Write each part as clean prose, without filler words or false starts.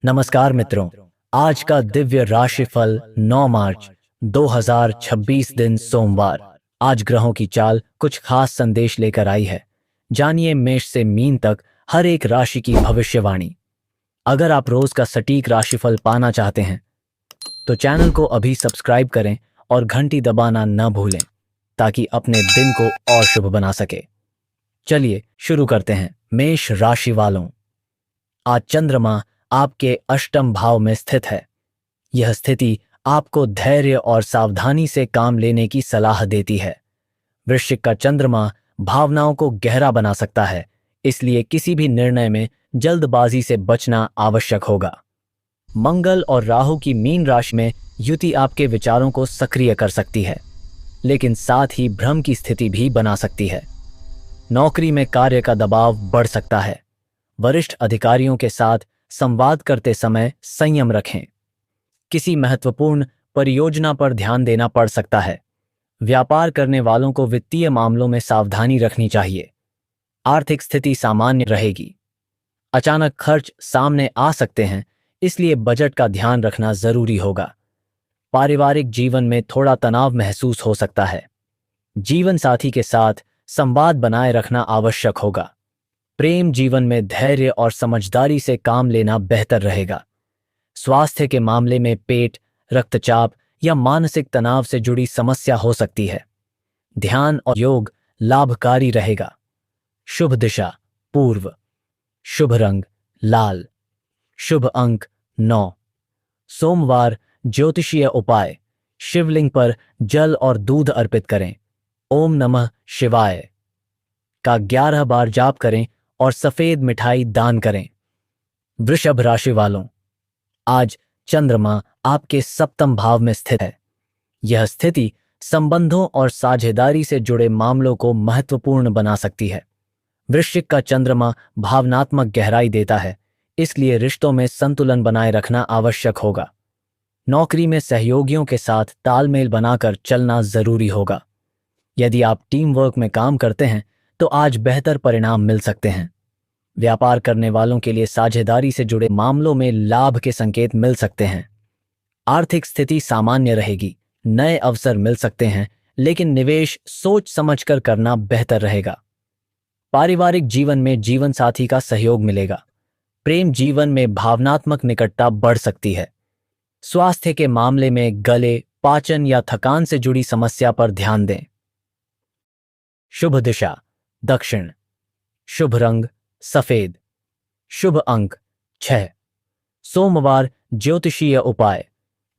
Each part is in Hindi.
नमस्कार मित्रों। आज का दिव्य राशिफल 9 मार्च 2026 दिन सोमवार। आज ग्रहों की चाल कुछ खास संदेश लेकर आई है। जानिए मेष से मीन तक हर एक राशि की भविष्यवाणी। अगर आप रोज का सटीक राशिफल पाना चाहते हैं तो चैनल को अभी सब्सक्राइब करें और घंटी दबाना न भूलें ताकि अपने दिन को और शुभ बना सके। चलिए शुरू करते हैं। मेष राशि वालों, आज चंद्रमा आपके अष्टम भाव में स्थित है। यह स्थिति आपको धैर्य और सावधानी से काम लेने की सलाह देती है। वृश्चिक का चंद्रमा भावनाओं को गहरा बना सकता है, इसलिए किसी भी निर्णय में जल्दबाजी से बचना आवश्यक होगा। मंगल और राहु की मीन राशि में युति आपके विचारों को सक्रिय कर सकती है, लेकिन साथ ही भ्रम की स्थिति भी बना सकती है। नौकरी में कार्य का दबाव बढ़ सकता है। वरिष्ठ अधिकारियों के साथ संवाद करते समय संयम रखें। किसी महत्वपूर्ण परियोजना पर ध्यान देना पड़ सकता है। व्यापार करने वालों को वित्तीय मामलों में सावधानी रखनी चाहिए। आर्थिक स्थिति सामान्य रहेगी। अचानक खर्च सामने आ सकते हैं, इसलिए बजट का ध्यान रखना जरूरी होगा। पारिवारिक जीवन में थोड़ा तनाव महसूस हो सकता है। जीवन साथी के साथ संवाद बनाए रखना आवश्यक होगा। प्रेम जीवन में धैर्य और समझदारी से काम लेना बेहतर रहेगा। स्वास्थ्य के मामले में पेट, रक्तचाप या मानसिक तनाव से जुड़ी समस्या हो सकती है। ध्यान और योग लाभकारी रहेगा। शुभ दिशा पूर्व। शुभ रंग लाल। शुभ अंक 9। सोमवार ज्योतिषीय उपाय, शिवलिंग पर जल और दूध अर्पित करें। ओम नमः शिवाय का 11 बार जाप करें और सफेद मिठाई दान करें। वृषभ राशि वालों, आज चंद्रमा आपके सप्तम भाव में स्थित है। यह स्थिति संबंधों और साझेदारी से जुड़े मामलों को महत्वपूर्ण बना सकती है। वृश्चिक का चंद्रमा भावनात्मक गहराई देता है, इसलिए रिश्तों में संतुलन बनाए रखना आवश्यक होगा। नौकरी में सहयोगियों के साथ तालमेल बनाकर चलना जरूरी होगा। यदि आप टीम वर्क में काम करते हैं तो आज बेहतर परिणाम मिल सकते हैं। व्यापार करने वालों के लिए साझेदारी से जुड़े मामलों में लाभ के संकेत मिल सकते हैं। आर्थिक स्थिति सामान्य रहेगी। नए अवसर मिल सकते हैं, लेकिन निवेश सोच समझकर करना बेहतर रहेगा। पारिवारिक जीवन में जीवन साथी का सहयोग मिलेगा। प्रेम जीवन में भावनात्मक निकटता बढ़ सकती है। स्वास्थ्य के मामले में गले, पाचन या थकान से जुड़ी समस्या पर ध्यान दें। शुभ दिशा दक्षिण। शुभ रंग सफेद। शुभ अंक 6। सोमवार ज्योतिषीय उपाय,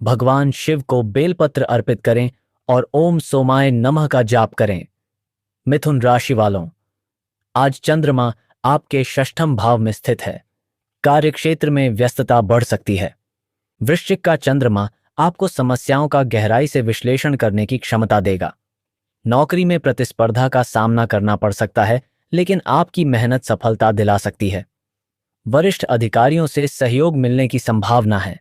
भगवान शिव को बेलपत्र अर्पित करें और ओम सोमाय नमः का जाप करें। मिथुन राशि वालों, आज चंद्रमा आपके षष्ठम भाव में स्थित है। कार्यक्षेत्र में व्यस्तता बढ़ सकती है। वृश्चिक का चंद्रमा आपको समस्याओं का गहराई से विश्लेषण करने की क्षमता देगा। नौकरी में प्रतिस्पर्धा का सामना करना पड़ सकता है, लेकिन आपकी मेहनत सफलता दिला सकती है। वरिष्ठ अधिकारियों से सहयोग मिलने की संभावना है।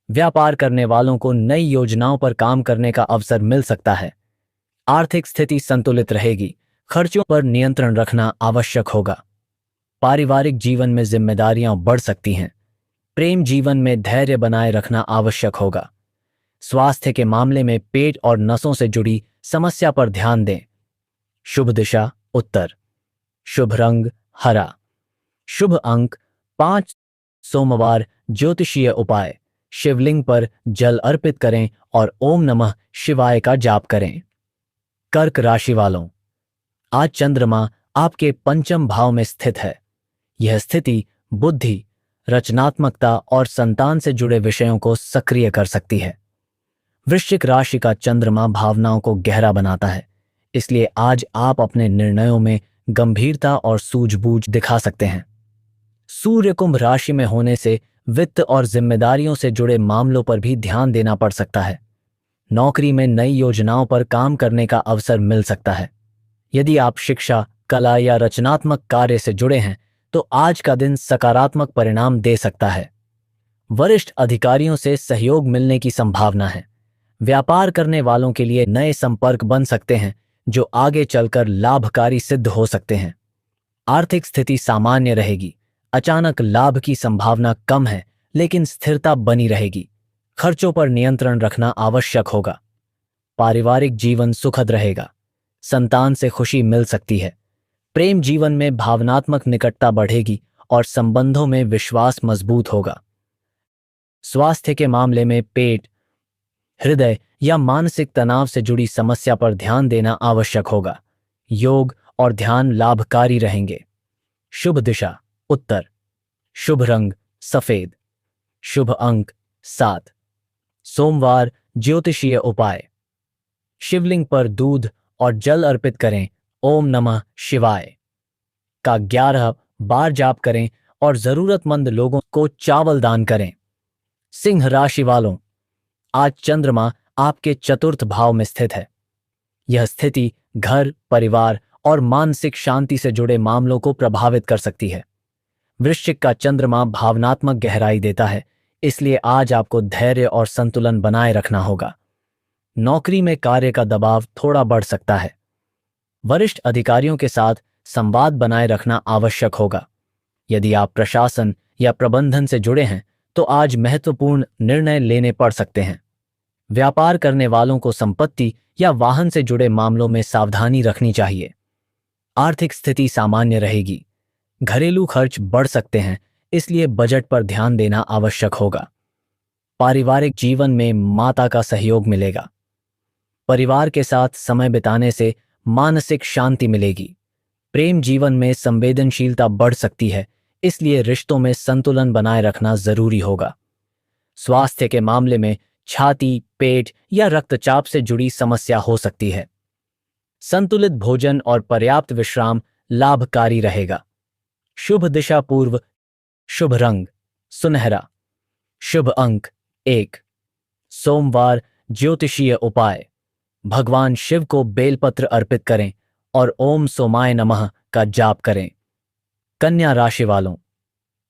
व्यापार करने वालों को नई योजनाओं पर काम करने का अवसर मिल सकता है। आर्थिक स्थिति संतुलित रहेगी। खर्चों पर नियंत्रण रखना आवश्यक होगा। पारिवारिक जीवन में जिम्मेदारियां बढ़ सकती हैं। प्रेम जीवन में धैर्य बनाए रखना आवश्यक होगा। स्वास्थ्य के मामले में पेट और नसों से जुड़ी समस्या पर ध्यान दें। शुभ दिशा उत्तर। शुभ रंग हरा। शुभ अंक 5। सोमवार ज्योतिषीय उपाय, शिवलिंग पर जल अर्पित करें और ओम नमः शिवाय का जाप करें। कर्क राशि वालों, आज चंद्रमा आपके पंचम भाव में स्थित है। यह स्थिति बुद्धि, रचनात्मकता और संतान से जुड़े विषयों को सक्रिय कर सकती है। वृश्चिक राशि का चंद्रमा भावनाओं को गहरा बनाता है, इसलिए आज आप अपने निर्णयों में गंभीरता और सूझबूझ दिखा सकते हैं। सूर्य कुंभ राशि में होने से वित्त और जिम्मेदारियों से जुड़े मामलों पर भी ध्यान देना पड़ सकता है। नौकरी में नई योजनाओं पर काम करने का अवसर मिल सकता है। यदि आप शिक्षा, कला या रचनात्मक कार्य से जुड़े हैं तो आज का दिन सकारात्मक परिणाम दे सकता है। वरिष्ठ अधिकारियों से सहयोग मिलने की संभावना है। व्यापार करने वालों के लिए नए संपर्क बन सकते हैं जो आगे चलकर लाभकारी सिद्ध हो सकते हैं। आर्थिक स्थिति सामान्य रहेगी। अचानक लाभ की संभावना कम है, लेकिन स्थिरता बनी रहेगी। खर्चों पर नियंत्रण रखना आवश्यक होगा। पारिवारिक जीवन सुखद रहेगा। संतान से खुशी मिल सकती है। प्रेम जीवन में भावनात्मक निकटता बढ़ेगी और संबंधों में विश्वास मजबूत होगा। स्वास्थ्य के मामले में पेट, हृदय या मानसिक तनाव से जुड़ी समस्या पर ध्यान देना आवश्यक होगा। योग और ध्यान लाभकारी रहेंगे। शुभ दिशा उत्तर। शुभ रंग सफेद। शुभ अंक 7। सोमवार ज्योतिषीय उपाय। शिवलिंग पर दूध और जल अर्पित करें। ओम नमः शिवाय का 11 बार जाप करें और जरूरतमंद लोगों को चावल दान करें। सिंह राशि वालों, आज चंद्रमा आपके चतुर्थ भाव में स्थित है। यह स्थिति घर, परिवार और मानसिक शांति से जुड़े मामलों को प्रभावित कर सकती है। वृश्चिक का चंद्रमा भावनात्मक गहराई देता है, इसलिए आज आपको धैर्य और संतुलन बनाए रखना होगा। नौकरी में कार्य का दबाव थोड़ा बढ़ सकता है। वरिष्ठ अधिकारियों के साथ संवाद बनाए रखना आवश्यक होगा। यदि आप प्रशासन या प्रबंधन से जुड़े हैं तो आज महत्वपूर्ण निर्णय लेने पड़ सकते हैं। व्यापार करने वालों को संपत्ति या वाहन से जुड़े मामलों में सावधानी रखनी चाहिए। आर्थिक स्थिति सामान्य रहेगी। घरेलू खर्च बढ़ सकते हैं, इसलिए बजट पर ध्यान देना आवश्यक होगा। पारिवारिक जीवन में माता का सहयोग मिलेगा। परिवार के साथ समय बिताने से मानसिक शांति मिलेगी। प्रेम जीवन में संवेदनशीलता बढ़ सकती है, इसलिए रिश्तों में संतुलन बनाए रखना जरूरी होगा। स्वास्थ्य के मामले में छाती, पेट या रक्तचाप से जुड़ी समस्या हो सकती है। संतुलित भोजन और पर्याप्त विश्राम लाभकारी रहेगा। शुभ दिशा पूर्व। शुभ रंग सुनहरा। शुभ अंक 1। सोमवार ज्योतिषीय उपाय। भगवान शिव को बेलपत्र अर्पित करें और ओम सोमाय नमः का जाप करें। कन्या राशि वालों,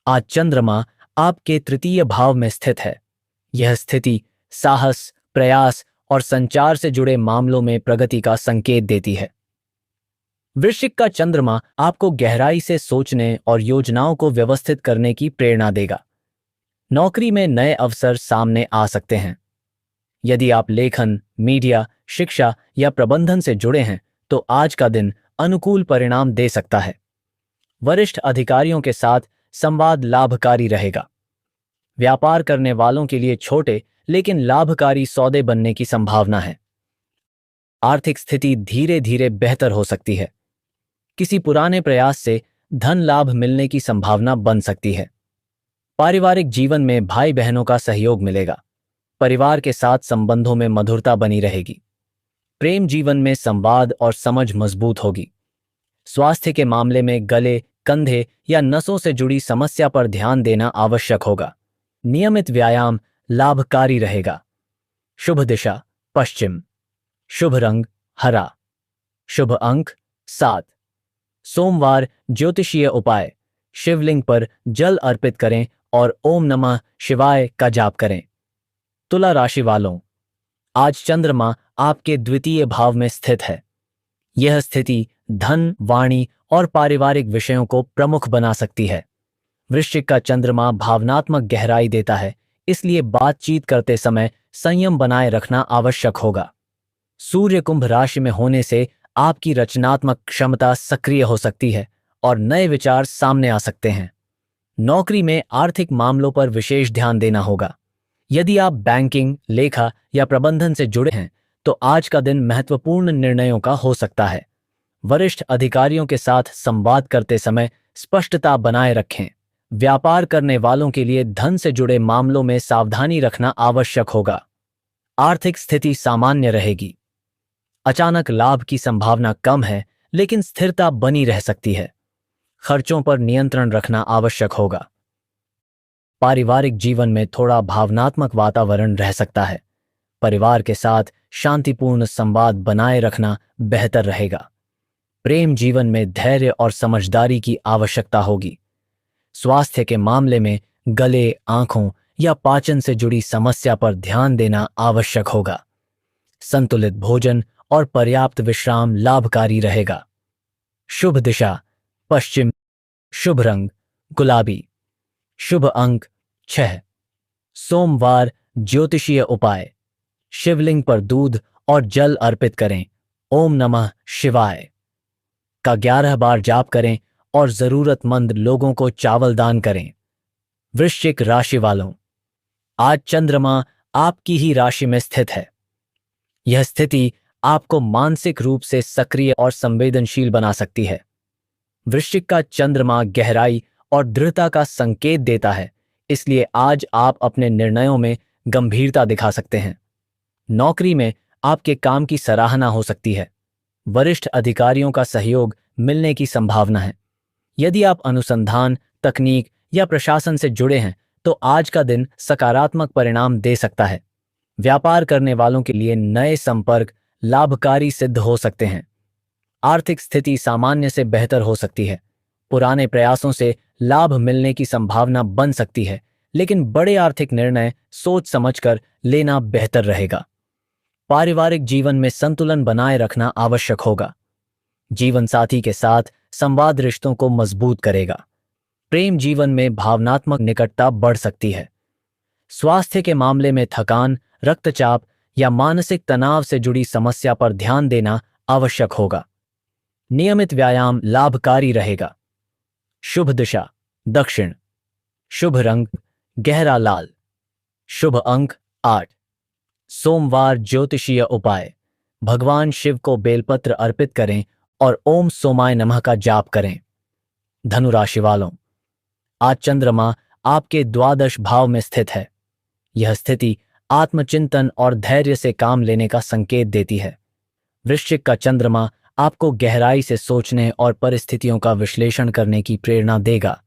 आज चंद्रमा आपके तृतीय भाव में स्थित है। यह स्थिति साहस, प्रयास और संचार से जुड़े मामलों में प्रगति का संकेत देती है। वृश्चिक का चंद्रमा आपको गहराई से सोचने और योजनाओं को व्यवस्थित करने की प्रेरणा देगा। नौकरी में नए अवसर सामने आ सकते हैं। यदि आप लेखन, मीडिया, शिक्षा या प्रबंधन से जुड़े हैं तो आज का दिन अनुकूल परिणाम दे सकता है। वरिष्ठ अधिकारियों के साथ संवाद लाभकारी रहेगा। व्यापार करने वालों के लिए छोटे लेकिन लाभकारी सौदे बनने की संभावना है। आर्थिक स्थिति धीरे धीरे बेहतर हो सकती है। किसी पुराने प्रयास से धन लाभ मिलने की संभावना बन सकती है। पारिवारिक जीवन में भाई बहनों का सहयोग मिलेगा। परिवार के साथ संबंधों में मधुरता बनी रहेगी। प्रेम जीवन में संवाद और समझ मजबूत होगी। स्वास्थ्य के मामले में गले, कंधे या नसों से जुड़ी समस्या पर ध्यान देना आवश्यक होगा। नियमित व्यायाम लाभकारी रहेगा। शुभ दिशा पश्चिम। शुभ रंग हरा। शुभ अंक 7। सोमवार ज्योतिषीय उपाय। शिवलिंग पर जल अर्पित करें और ओम नमः शिवाय का जाप करें। तुला राशि वालों, आज चंद्रमा आपके द्वितीय भाव में स्थित है। यह स्थिति धन, वाणी और पारिवारिक विषयों को प्रमुख बना सकती है। वृश्चिक का चंद्रमा भावनात्मक गहराई देता है, इसलिए बातचीत करते समय संयम बनाए रखना आवश्यक होगा। सूर्य कुंभ राशि में होने से आपकी रचनात्मक क्षमता सक्रिय हो सकती है और नए विचार सामने आ सकते हैं। नौकरी में आर्थिक मामलों पर विशेष ध्यान देना होगा। यदि आप बैंकिंग, लेखा या प्रबंधन से जुड़े हैं तो आज का दिन महत्वपूर्ण निर्णयों का हो सकता है। वरिष्ठ अधिकारियों के साथ संवाद करते समय स्पष्टता बनाए रखें। व्यापार करने वालों के लिए धन से जुड़े मामलों में सावधानी रखना आवश्यक होगा। आर्थिक स्थिति सामान्य रहेगी। अचानक लाभ की संभावना कम है, लेकिन स्थिरता बनी रह सकती है। खर्चों पर नियंत्रण रखना आवश्यक होगा। पारिवारिक जीवन में थोड़ा भावनात्मक वातावरण रह सकता है। परिवार के साथ शांतिपूर्ण संवाद बनाए रखना बेहतर रहेगा। प्रेम जीवन में धैर्य और समझदारी की आवश्यकता होगी। स्वास्थ्य के मामले में गले, आंखों या पाचन से जुड़ी समस्या पर ध्यान देना आवश्यक होगा। संतुलित भोजन और पर्याप्त विश्राम लाभकारी रहेगा। शुभ दिशा पश्चिम। शुभ रंग गुलाबी। शुभ अंक 6। सोमवार ज्योतिषीय उपाय। शिवलिंग पर दूध और जल अर्पित करें। ओम नमः शिवाय का 11 बार जाप करें और जरूरतमंद लोगों को चावल दान करें। वृश्चिक राशि वालों, आज चंद्रमा आपकी ही राशि में स्थित है। यह स्थिति आपको मानसिक रूप से सक्रिय और संवेदनशील बना सकती है। वृश्चिक का चंद्रमा गहराई और दृढ़ता का संकेत देता है, इसलिए आज आप अपने निर्णयों में गंभीरता दिखा सकते हैं। नौकरी में आपके काम की सराहना हो सकती है। वरिष्ठ अधिकारियों का सहयोग मिलने की संभावना है। यदि आप अनुसंधान, तकनीक या प्रशासन से जुड़े हैं तो आज का दिन सकारात्मक परिणाम दे सकता है। व्यापार करने वालों के लिए नए संपर्क लाभकारी सिद्ध हो सकते हैं। आर्थिक स्थिति सामान्य से बेहतर हो सकती है। पुराने प्रयासों से लाभ मिलने की संभावना बन सकती है, लेकिन बड़े आर्थिक निर्णय सोच समझकर लेना बेहतर रहेगा। पारिवारिक जीवन में संतुलन बनाए रखना आवश्यक होगा। जीवन साथी के साथ संवाद रिश्तों को मजबूत करेगा। प्रेम जीवन में भावनात्मक निकटता बढ़ सकती है। स्वास्थ्य के मामले में थकान, रक्तचाप या मानसिक तनाव से जुड़ी समस्या पर ध्यान देना आवश्यक होगा। नियमित व्यायाम लाभकारी रहेगा। शुभ दिशा दक्षिण। शुभ रंग गहरा लाल। शुभ अंक 8। सोमवार ज्योतिषीय उपाय। भगवान शिव को बेलपत्र अर्पित करें और ओम सोमाय नमः का जाप करें। धनु राशि वालों, आज चंद्रमा आपके द्वादश भाव में स्थित है। यह स्थिति आत्मचिंतन और धैर्य से काम लेने का संकेत देती है। वृश्चिक का चंद्रमा आपको गहराई से सोचने और परिस्थितियों का विश्लेषण करने की प्रेरणा देगा।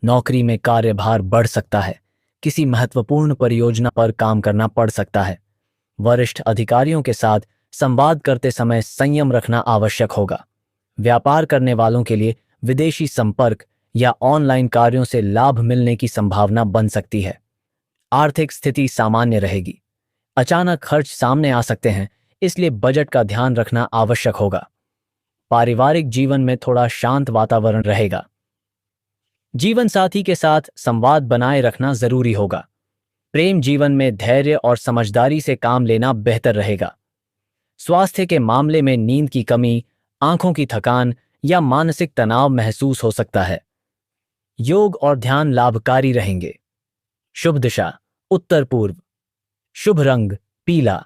नौकरी में कार्यभार बढ़ सकता है। किसी महत्वपूर्ण परियोजना पर काम करना पड़ सकता है। वरिष्ठ अधिकारियों के साथ संवाद करते समय संयम रखना आवश्यक होगा। व्यापार करने वालों के लिए विदेशी संपर्क या ऑनलाइन कार्यों से लाभ मिलने की संभावना बन सकती है। आर्थिक स्थिति सामान्य रहेगी। अचानक खर्च सामने आ सकते हैं, इसलिए बजट का ध्यान रखना आवश्यक होगा। पारिवारिक जीवन में थोड़ा शांत वातावरण रहेगा। जीवन साथी के साथ संवाद बनाए रखना जरूरी होगा। प्रेम जीवन में धैर्य और समझदारी से काम लेना बेहतर रहेगा। स्वास्थ्य के मामले में नींद की कमी, आंखों की थकान या मानसिक तनाव महसूस हो सकता है। योग और ध्यान लाभकारी रहेंगे। शुभ दिशा उत्तर पूर्व। शुभ रंग पीला।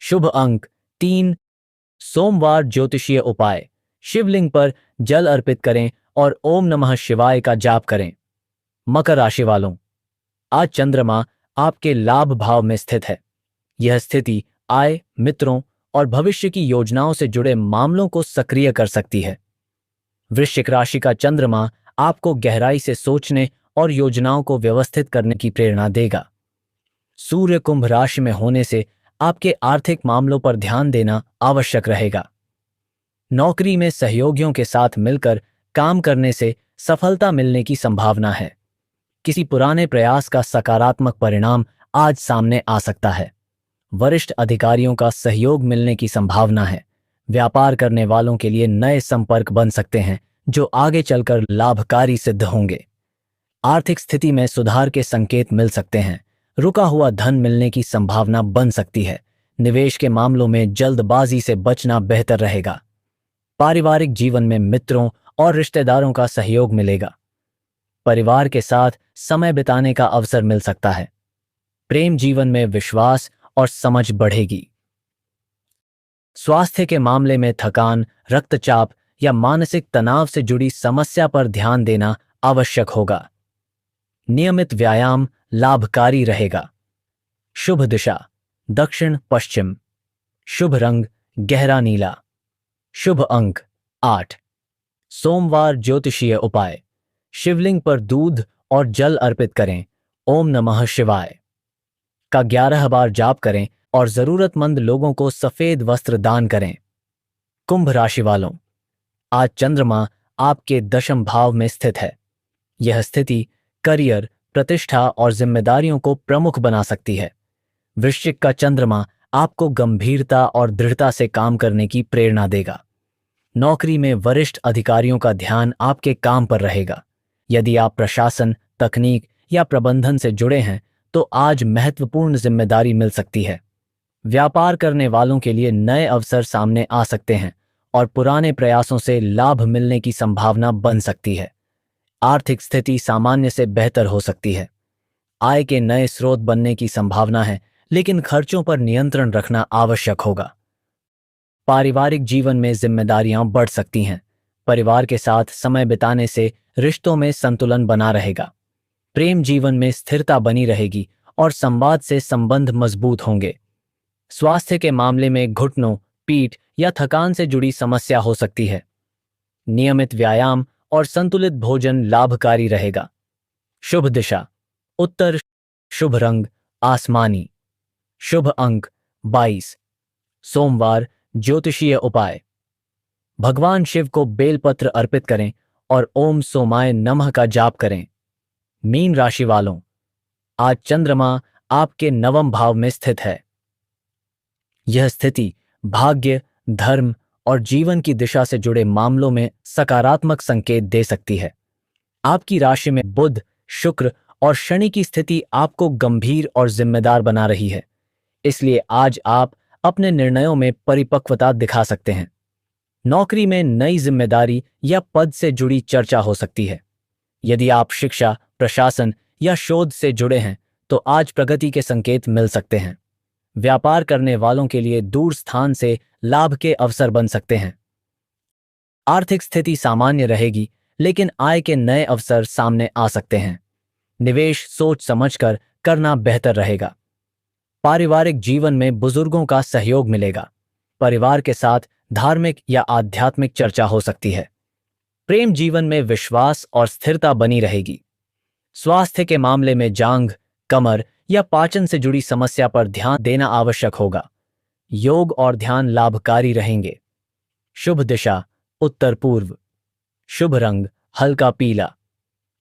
शुभ अंक 3। सोमवार ज्योतिषीय उपाय। शिवलिंग पर जल अर्पित करें और ओम नमः शिवाय का जाप करें। मकर राशि वालों, आज चंद्रमा आपके लाभ भाव में स्थित है। यह स्थिति आय, मित्रों और भविष्य की योजनाओं से जुड़े मामलों को सक्रिय कर सकती है। वृश्चिक राशि का चंद्रमा आपको गहराई से सोचने और योजनाओं को व्यवस्थित करने की प्रेरणा देगा। सूर्य कुंभ राशि में होने से आपके आर्थिक मामलों पर ध्यान देना आवश्यक रहेगा। नौकरी में सहयोगियों के साथ मिलकर काम करने से सफलता मिलने की संभावना है। किसी पुराने प्रयास का सकारात्मक परिणाम आज सामने आ सकता है। वरिष्ठ अधिकारियों का सहयोग मिलने की संभावना है। व्यापार करने वालों के लिए नए संपर्क बन सकते हैं जो आगे चलकर लाभकारी सिद्ध होंगे। आर्थिक स्थिति में सुधार के संकेत मिल सकते हैं। रुका हुआ धन मिलने की संभावना बन सकती है। निवेश के मामलों में जल्दबाजी से बचना बेहतर रहेगा। पारिवारिक जीवन में मित्रों और रिश्तेदारों का सहयोग मिलेगा। परिवार के साथ समय बिताने का अवसर मिल सकता है। प्रेम जीवन में विश्वास और समझ बढ़ेगी। स्वास्थ्य के मामले में थकान, रक्तचाप या मानसिक तनाव से जुड़ी समस्या पर ध्यान देना आवश्यक होगा। नियमित व्यायाम लाभकारी रहेगा। शुभ दिशा दक्षिण पश्चिम। शुभ रंग गहरा नीला। शुभ अंक 8। सोमवार ज्योतिषीय उपाय। शिवलिंग पर दूध और जल अर्पित करें। ओम नमः शिवाय का 11 बार जाप करें और जरूरतमंद लोगों को सफेद वस्त्र दान करें। कुंभ राशि वालों, आज चंद्रमा आपके दशम भाव में स्थित है। यह स्थिति करियर, प्रतिष्ठा और जिम्मेदारियों को प्रमुख बना सकती है। वृश्चिक का चंद्रमा आपको गंभीरता और दृढ़ता से काम करने की प्रेरणा देगा। नौकरी में वरिष्ठ अधिकारियों का ध्यान आपके काम पर रहेगा। यदि आप प्रशासन, तकनीक या प्रबंधन से जुड़े हैं तो आज महत्वपूर्ण जिम्मेदारी मिल सकती है। व्यापार करने वालों के लिए नए अवसर सामने आ सकते हैं और पुराने प्रयासों से लाभ मिलने की संभावना बन सकती है। आर्थिक स्थिति सामान्य से बेहतर हो सकती है। आय के नए स्रोत बनने की संभावना है, लेकिन खर्चों पर नियंत्रण रखना आवश्यक होगा। पारिवारिक जीवन में जिम्मेदारियां बढ़ सकती हैं। परिवार के साथ समय बिताने से रिश्तों में संतुलन बना रहेगा। प्रेम जीवन में स्थिरता बनी रहेगी और संवाद से संबंध मजबूत होंगे। स्वास्थ्य के मामले में घुटनों, पीठ या थकान से जुड़ी समस्या हो सकती है। नियमित व्यायाम और संतुलित भोजन लाभकारी रहेगा। शुभ दिशा उत्तर, शुभ रंग आसमानी, शुभ अंक 22। सोमवार ज्योतिषीय उपाय, भगवान शिव को बेलपत्र अर्पित करें और ओम सोमाय नमः का जाप करें। मीन राशि वालों, आज चंद्रमा आपके नवम भाव में स्थित है। यह स्थिति भाग्य, धर्म और जीवन की दिशा से जुड़े मामलों में सकारात्मक संकेत दे सकती है। आपकी राशि में बुध, शुक्र और शनि की स्थिति आपको गंभीर और जिम्मेदार बना रही है, इसलिए आज आप अपने निर्णयों में परिपक्वता दिखा सकते हैं। नौकरी में नई जिम्मेदारी या पद से जुड़ी चर्चा हो सकती है। यदि आप शिक्षा, प्रशासन या शोध से जुड़े हैं तो आज प्रगति के संकेत मिल सकते हैं। व्यापार करने वालों के लिए दूर स्थान से लाभ के अवसर बन सकते हैं। आर्थिक स्थिति सामान्य रहेगी, लेकिन आय के नए अवसर सामने आ सकते हैं। निवेश सोच समझकर करना बेहतर रहेगा। पारिवारिक जीवन में बुजुर्गों का सहयोग मिलेगा। परिवार के साथ धार्मिक या आध्यात्मिक चर्चा हो सकती है। प्रेम जीवन में विश्वास और स्थिरता बनी रहेगी। स्वास्थ्य के मामले में जांघ, कमर या पाचन से जुड़ी समस्या पर ध्यान देना आवश्यक होगा। योग और ध्यान लाभकारी रहेंगे। शुभ दिशा उत्तर पूर्व, शुभ रंग हल्का पीला,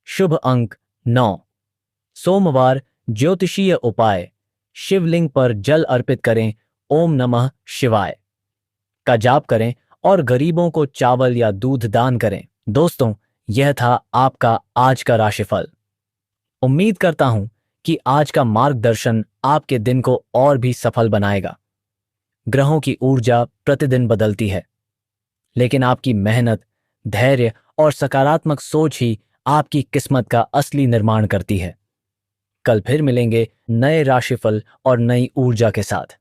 शुभ अंक 9। सोमवार ज्योतिषीय उपाय, शिवलिंग पर जल अर्पित करें, ओम नमः शिवाय का जाप करें और गरीबों को चावल या दूध दान करें। दोस्तों, यह था आपका आज का राशिफल। उम्मीद करता हूं कि आज का मार्गदर्शन आपके दिन को और भी सफल बनाएगा। ग्रहों की ऊर्जा प्रतिदिन बदलती है, लेकिन आपकी मेहनत, धैर्य और सकारात्मक सोच ही आपकी किस्मत का असली निर्माण करती है। कल फिर मिलेंगे नए राशिफल और नई ऊर्जा के साथ।